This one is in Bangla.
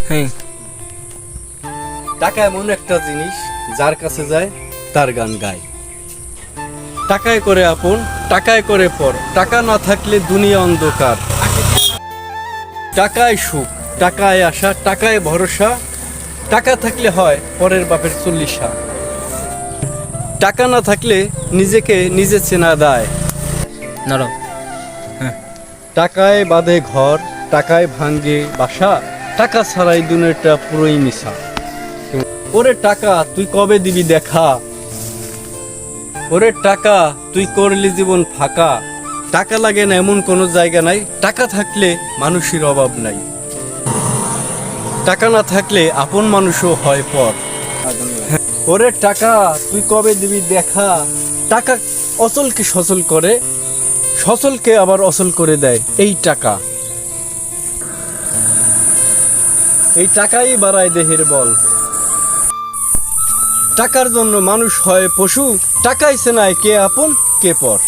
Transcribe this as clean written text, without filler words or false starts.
হ্যাঁ। টাকা এমন একটা জিনিস যার কাছে যায় তার গান গায়। টাকায় করে আপন, টাকায় করে পর, টাকা না থাকলে দুনিয়া অন্ধকার। টাকায় সুখ, টাকায় আশা, টাকায় ভরসা, টাকা থাকলে হয় পরের বাপের চল্লিশা। টাকা না থাকলে নিজেকে নিজে চেনা দায়। নরো। টাকায় বাঁধে ঘর, টাকায় ভাঙ্গে বাসা, টাকা ছাড়াই দুনিয়াটা পুরোই মিশা। ওরে টাকা তুই কবে দিবি দেখা, ওরে টাকা তুই করলি জীবন ফাঁকা। টাকা লাগে না এমন কোনো জায়গা নাই, টাকা থাকলে মানুষের অভাব নাই। টাকা না থাকলে আপন মানুষও হয় পর। ওরে টাকা তুই কবে দিবি দেখা, টাকা অচলকে সচল করে, সচলকে আবার অচল করে দেয় এই টাকা। এই টাকাই বাড়ায় দেহের বল। টাকার জন্য মানুষ হয় পশু, টাকাই চেনায় কে আপন কে পর।